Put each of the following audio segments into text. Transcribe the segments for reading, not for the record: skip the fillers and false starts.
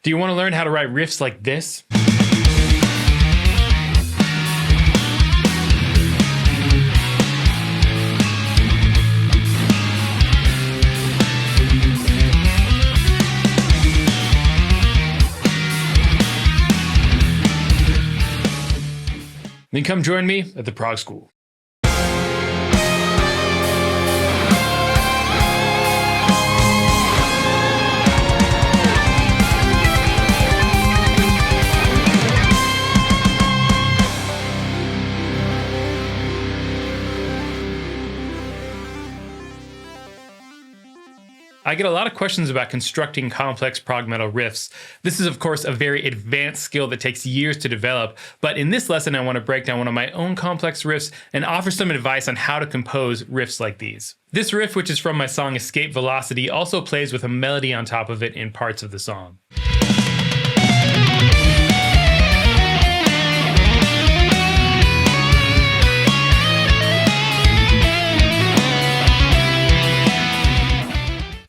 Do you want to learn how to write riffs like this? Then come join me at the Prog School. I get a lot of questions about constructing complex prog metal riffs. This is, of course, a very advanced skill that takes years to develop, but in this lesson I want to break down one of my own complex riffs and offer some advice on how to compose riffs like these. This riff, which is from my song Escape Velocity, also plays with a melody on top of it in parts of the song.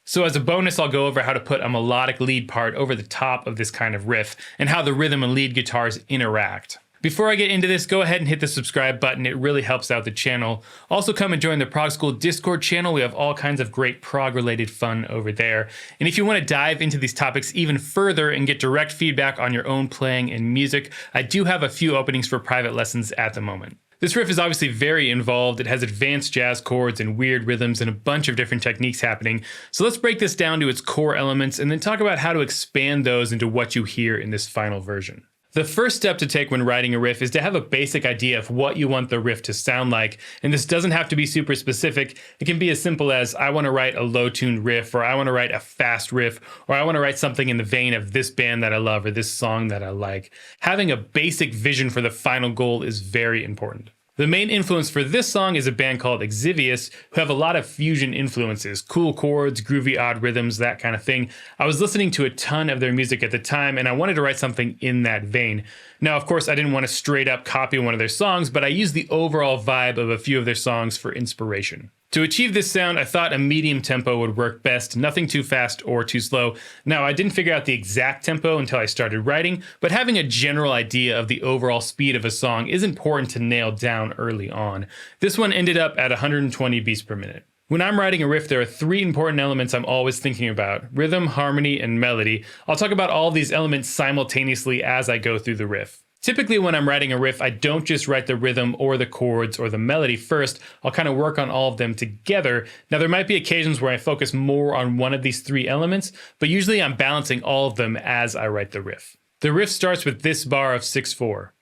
So as a bonus, I'll go over how to put a melodic lead part over the top of this kind of riff, and how the rhythm and lead guitars interact. Before I get into this, go ahead and hit the subscribe button. It really helps out the channel. Also come and join the Prog School Discord channel. We have all kinds of great prog-related fun over there. And if you want to dive into these topics even further and get direct feedback on your own playing and music, I do have a few openings for private lessons at the moment. This riff is obviously very involved. It has advanced jazz chords and weird rhythms and a bunch of different techniques happening. So let's break this down to its core elements and then talk about how to expand those into what you hear in this final version. The first step to take when writing a riff is to have a basic idea of what you want the riff to sound like, and this doesn't have to be super specific. It can be as simple as, I want to write a low-tuned riff, or I want to write a fast riff, or I want to write something in the vein of this band that I love or this song that I like. Having a basic vision for the final goal is very important. The main influence for this song is a band called Exvius, who have a lot of fusion influences, cool chords, groovy odd rhythms, that kind of thing. I was listening to a ton of their music at the time, and I wanted to write something in that vein. Now, of course, I didn't want to straight up copy one of their songs, but I used the overall vibe of a few of their songs for inspiration. To achieve this sound, I thought a medium tempo would work best, nothing too fast or too slow. Now, I didn't figure out the exact tempo until I started writing, but having a general idea of the overall speed of a song is important to nail down early on. This one ended up at 120 beats per minute. When I'm writing a riff, there are three important elements I'm always thinking about: rhythm, harmony, and melody. I'll talk about all these elements simultaneously as I go through the riff. Typically when I'm writing a riff, I don't just write the rhythm or the chords or the melody first. I'll kind of work on all of them together. Now there might be occasions where I focus more on one of these three elements, but usually I'm balancing all of them as I write the riff. The riff starts with this bar of 6/4.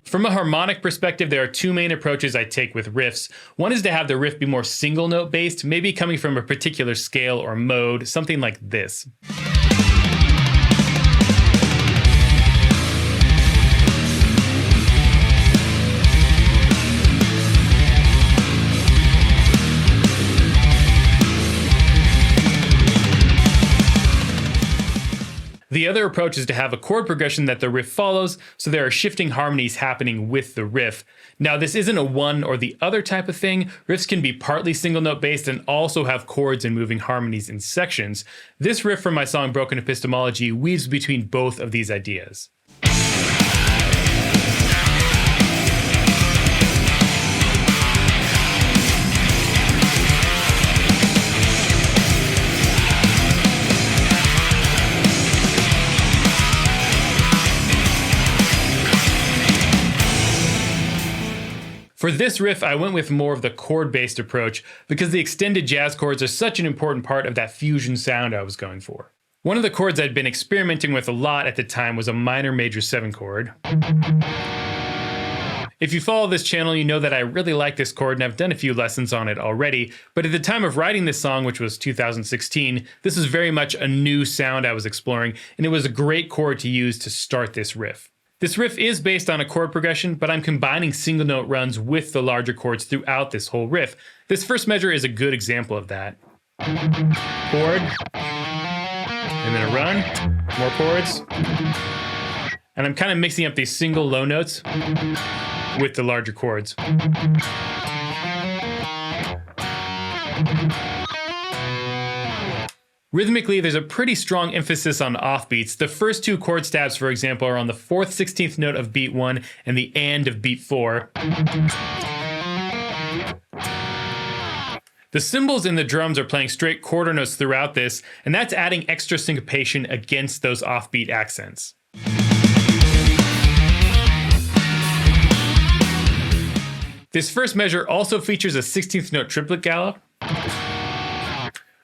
From a harmonic perspective, there are two main approaches I take with riffs. One is to have the riff be more single note based, maybe coming from a particular scale or mode, something like this. The other approach is to have a chord progression that the riff follows, so there are shifting harmonies happening with the riff. Now, this isn't a one or the other type of thing. Riffs can be partly single note based and also have chords and moving harmonies in sections. This riff from my song Broken Epistemology weaves between both of these ideas. For this riff, I went with more of the chord-based approach because the extended jazz chords are such an important part of that fusion sound I was going for. One of the chords I'd been experimenting with a lot at the time was a minor major 7 chord. If you follow this channel, you know that I really like this chord and I've done a few lessons on it already, but at the time of writing this song, which was 2016, this was very much a new sound I was exploring, and it was a great chord to use to start this riff. This riff is based on a chord progression, but I'm combining single note runs with the larger chords throughout this whole riff. This first measure is a good example of that. Chord, and then a run, more chords. And I'm kind of mixing up these single low notes with the larger chords. Rhythmically, there's a pretty strong emphasis on offbeats. The first two chord stabs, for example, are on the 4th 16th note of beat 1 and the and of beat 4. The cymbals and the drums are playing straight quarter notes throughout this, and that's adding extra syncopation against those offbeat accents. This first measure also features a 16th note triplet gallop,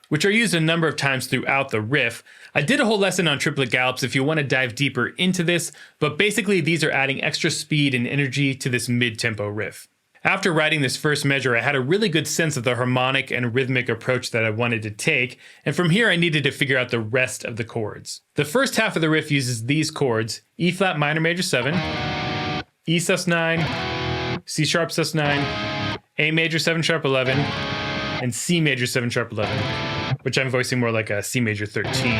which are used a number of times throughout the riff. I did a whole lesson on triplet gallops if you want to dive deeper into this, but basically these are adding extra speed and energy to this mid-tempo riff. After writing this first measure, I had a really good sense of the harmonic and rhythmic approach that I wanted to take, and from here I needed to figure out the rest of the chords. The first half of the riff uses these chords: E flat minor major 7, E sus9, C sharp sus9, A major 7 sharp 11, and C major 7 sharp 11, which I'm voicing more like a C major 13.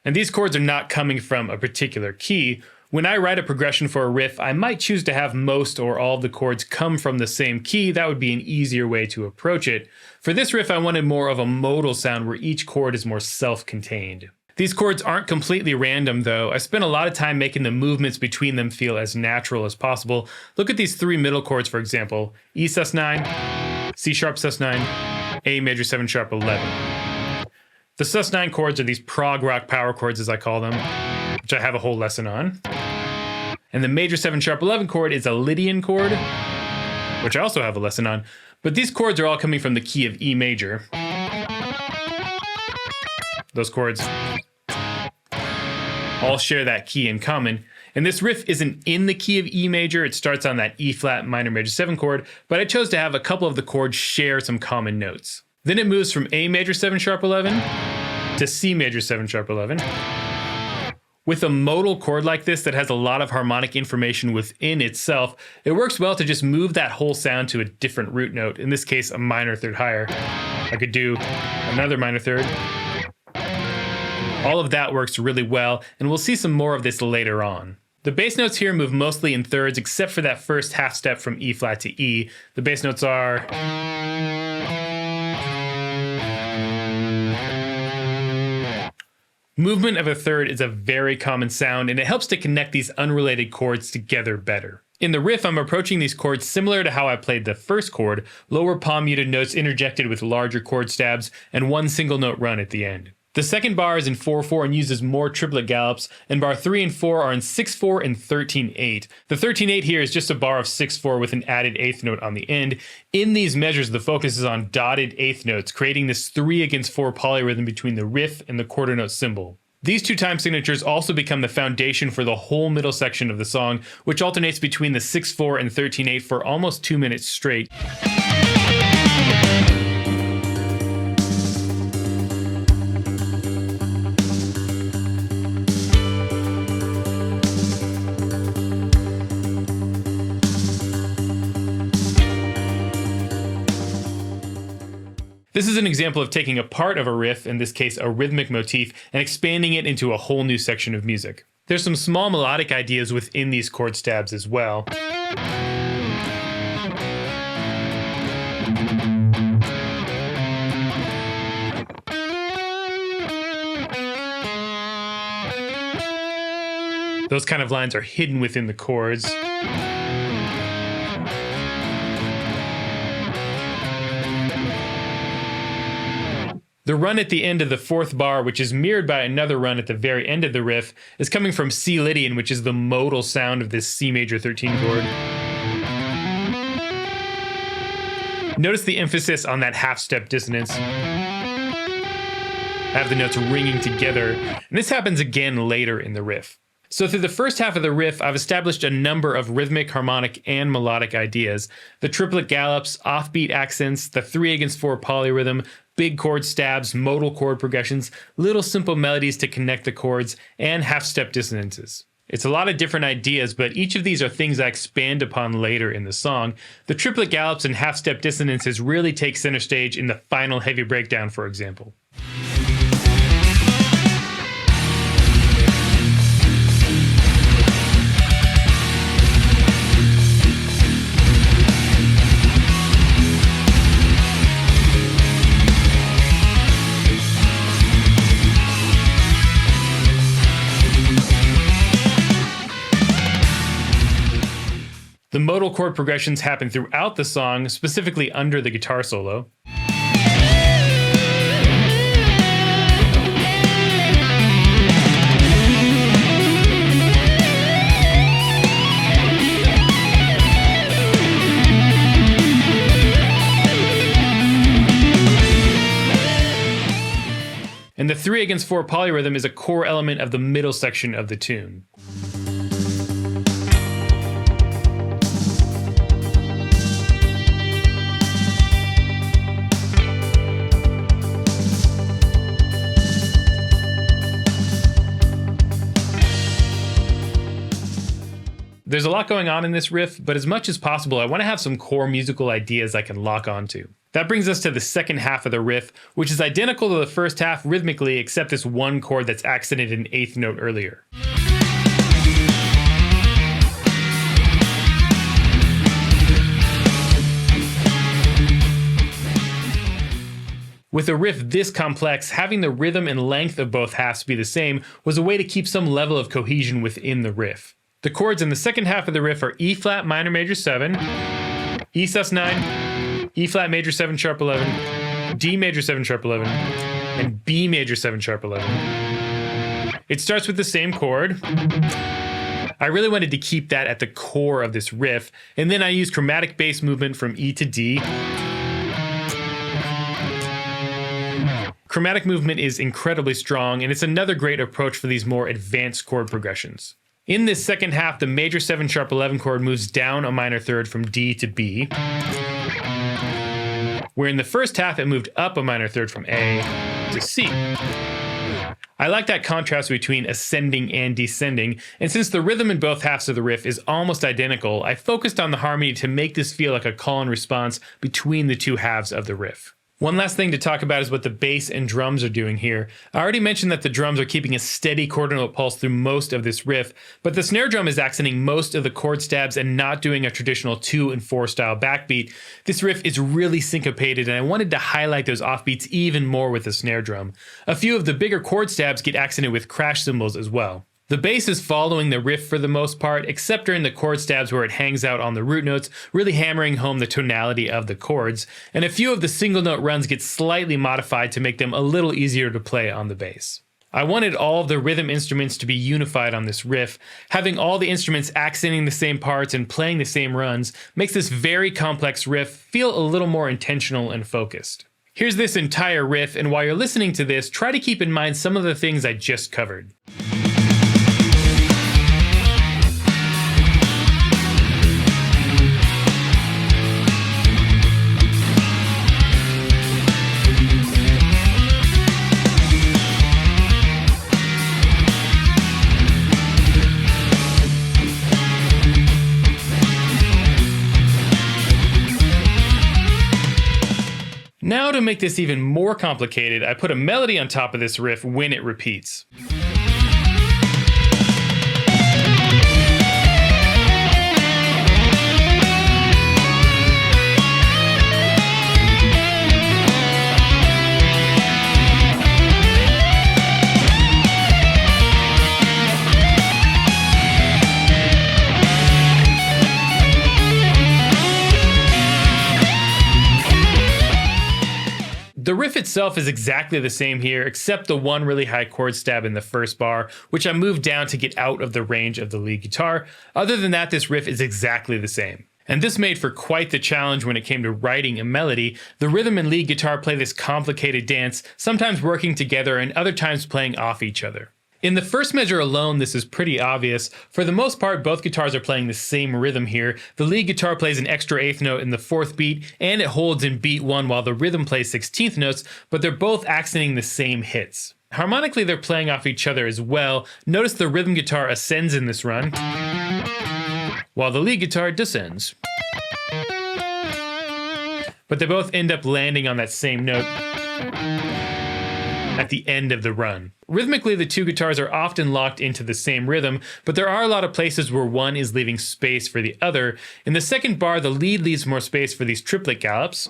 And these chords are not coming from a particular key. When I write a progression for a riff, I might choose to have most or all of the chords come from the same key. That would be an easier way to approach it. For this riff, I wanted more of a modal sound where each chord is more self-contained. These chords aren't completely random though. I spent a lot of time making the movements between them feel as natural as possible. Look at these 3 middle chords, for example: E sus9, C sharp sus9, A major 7 sharp 11. The sus9 chords are these prog rock power chords, as I call them, which I have a whole lesson on. And the major 7 sharp 11 chord is a Lydian chord, which I also have a lesson on. But these chords are all coming from the key of E major. Those chords all share that key in common. And this riff isn't in the key of E major. It starts on that E flat minor major 7 chord, but I chose to have a couple of the chords share some common notes. Then it moves from A major 7 sharp 11 to C major 7 sharp 11. With a modal chord like this that has a lot of harmonic information within itself, it works well to just move that whole sound to a different root note, in this case a minor third higher. I could do another minor third. All of that works really well, and we'll see some more of this later on. The bass notes here move mostly in thirds, except for that first half step from E flat to E. The bass notes are... Movement of a third is a very common sound, and it helps to connect these unrelated chords together better. In the riff, I'm approaching these chords similar to how I played the first chord: lower palm muted notes interjected with larger chord stabs, and one single note run at the end. The second bar is in 4/4 and uses more triplet gallops, and bar 3 and 4 are in 6/4 and 13/8. The 13/8 here is just a bar of 6/4 with an added 8th note on the end. In these measures, the focus is on dotted 8th notes, creating this 3/4 polyrhythm between the riff and the quarter note symbol. These two time signatures also become the foundation for the whole middle section of the song, which alternates between the 6/4 and 13/8 for almost 2 minutes straight. This is an example of taking a part of a riff, in this case a rhythmic motif, and expanding it into a whole new section of music. There's some small melodic ideas within these chord stabs as well. Those kind of lines are hidden within the chords. The run at the end of the 4th bar, which is mirrored by another run at the very end of the riff, is coming from C Lydian, which is the modal sound of this C major 13 chord. Notice the emphasis on that half-step dissonance. I have the notes ringing together, and this happens again later in the riff. So through the first half of the riff, I've established a number of rhythmic, harmonic, and melodic ideas. The triplet gallops, offbeat accents, the 3/4 polyrhythm, big chord stabs, modal chord progressions, little simple melodies to connect the chords, and half-step dissonances. It's a lot of different ideas, but each of these are things I expand upon later in the song. The triplet gallops and half-step dissonances really take center stage in the final heavy breakdown, for example. The modal chord progressions happen throughout the song, specifically under the guitar solo. And the 3/4 polyrhythm is a core element of the middle section of the tune. There's a lot going on in this riff, but as much as possible, I want to have some core musical ideas I can lock onto. That brings us to the second half of the riff, which is identical to the first half rhythmically, except this one chord that's accented an eighth note earlier. With a riff this complex, having the rhythm and length of both halves be the same was a way to keep some level of cohesion within the riff. The chords in the second half of the riff are E flat minor major 7, E sus9, E flat major 7 sharp 11, D major 7 sharp 11, and B major 7 sharp 11. It starts with the same chord. I really wanted to keep that at the core of this riff, and then I used chromatic bass movement from E to D. Chromatic movement is incredibly strong, and it's another great approach for these more advanced chord progressions. In this second half, the major 7 sharp 11 chord moves down a minor third from D to B, where in the first half it moved up a minor third from A to C. I like that contrast between ascending and descending, and since the rhythm in both halves of the riff is almost identical, I focused on the harmony to make this feel like a call and response between the two halves of the riff. One last thing to talk about is what the bass and drums are doing here. I already mentioned that the drums are keeping a steady quarter note pulse through most of this riff, but the snare drum is accenting most of the chord stabs and not doing a traditional 2 and 4 style backbeat. This riff is really syncopated, and I wanted to highlight those offbeats even more with the snare drum. A few of the bigger chord stabs get accented with crash cymbals as well. The bass is following the riff for the most part, except during the chord stabs where it hangs out on the root notes, really hammering home the tonality of the chords, and a few of the single note runs get slightly modified to make them a little easier to play on the bass. I wanted all of the rhythm instruments to be unified on this riff. Having all the instruments accenting the same parts and playing the same runs makes this very complex riff feel a little more intentional and focused. Here's this entire riff, and while you're listening to this, try to keep in mind some of the things I just covered. Now to make this even more complicated, I put a melody on top of this riff when it repeats. The riff itself is exactly the same here, except the one really high chord stab in the first bar, which I moved down to get out of the range of the lead guitar. Other than that, this riff is exactly the same. And this made for quite the challenge when it came to writing a melody. The rhythm and lead guitar play this complicated dance, sometimes working together and other times playing off each other. In the first measure alone, this is pretty obvious. For the most part, both guitars are playing the same rhythm here. The lead guitar plays an extra eighth note in the fourth beat, and it holds in beat 1 while the rhythm plays 16th notes, but they're both accenting the same hits. Harmonically, they're playing off each other as well. Notice the rhythm guitar ascends in this run, while the lead guitar descends. But they both end up landing on that same note at the end of the run. Rhythmically, the two guitars are often locked into the same rhythm, but there are a lot of places where one is leaving space for the other. In the second bar, the lead leaves more space for these triplet gallops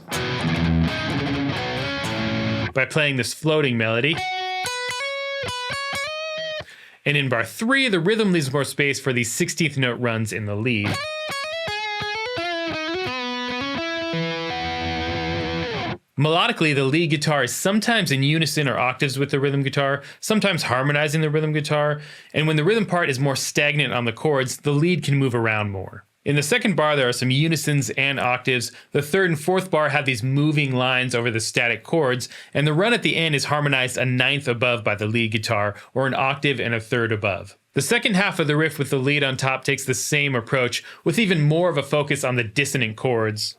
by playing this floating melody. And in bar 3, the rhythm leaves more space for these 16th note runs in the lead. Melodically, the lead guitar is sometimes in unison or octaves with the rhythm guitar, sometimes harmonizing the rhythm guitar, and when the rhythm part is more stagnant on the chords, the lead can move around more. In the second bar, there are some unisons and octaves. The third and fourth bar have these moving lines over the static chords, and the run at the end is harmonized a ninth above by the lead guitar, or an octave and a third above. The second half of the riff with the lead on top takes the same approach, with even more of a focus on the dissonant chords,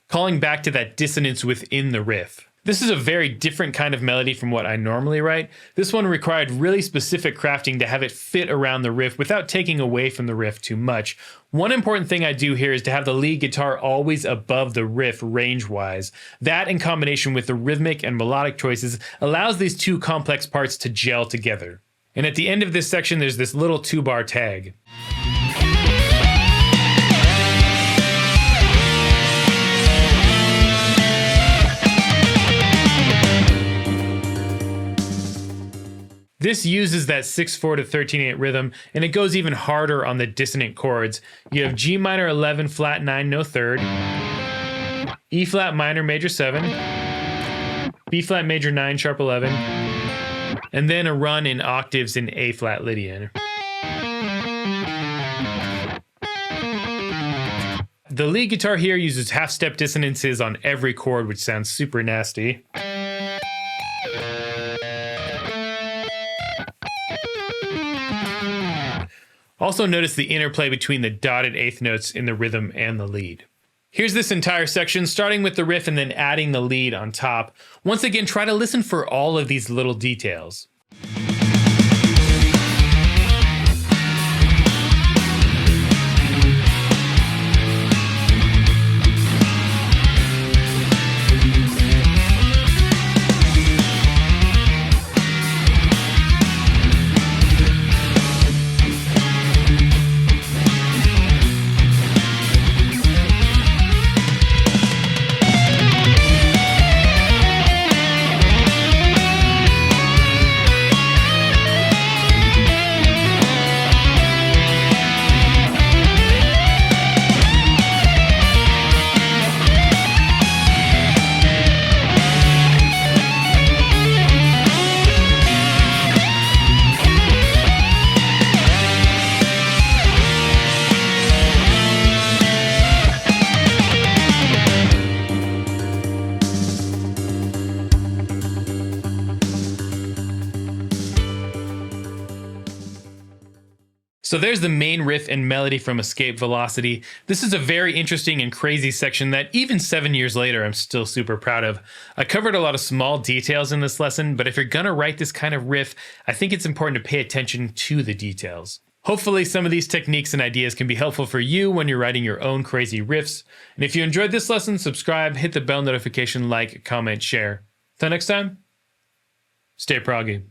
calling back to that dissonance within the riff. This is a very different kind of melody from what I normally write. This one required really specific crafting to have it fit around the riff without taking away from the riff too much. One important thing I do here is to have the lead guitar always above the riff range-wise. That, in combination with the rhythmic and melodic choices, allows these two complex parts to gel together. And at the end of this section, there's this little 2-bar tag. This uses that 6/4 to 13/8 rhythm, and it goes even harder on the dissonant chords. You have G minor 11, flat 9, no third, E flat minor major 7, B flat major 9, sharp 11, and then a run in octaves in A flat Lydian. The lead guitar here uses half-step dissonances on every chord, which sounds super nasty. Also notice the interplay between the dotted eighth notes in the rhythm and the lead. Here's this entire section, starting with the riff and then adding the lead on top. Once again, try to listen for all of these little details. So there's the main riff and melody from Escape Velocity. This is a very interesting and crazy section that even 7 years later, I'm still super proud of. I covered a lot of small details in this lesson, but if you're gonna write this kind of riff, I think it's important to pay attention to the details. Hopefully some of these techniques and ideas can be helpful for you when you're writing your own crazy riffs. And if you enjoyed this lesson, subscribe, hit the bell notification, like, comment, share. Till next time, stay proggy.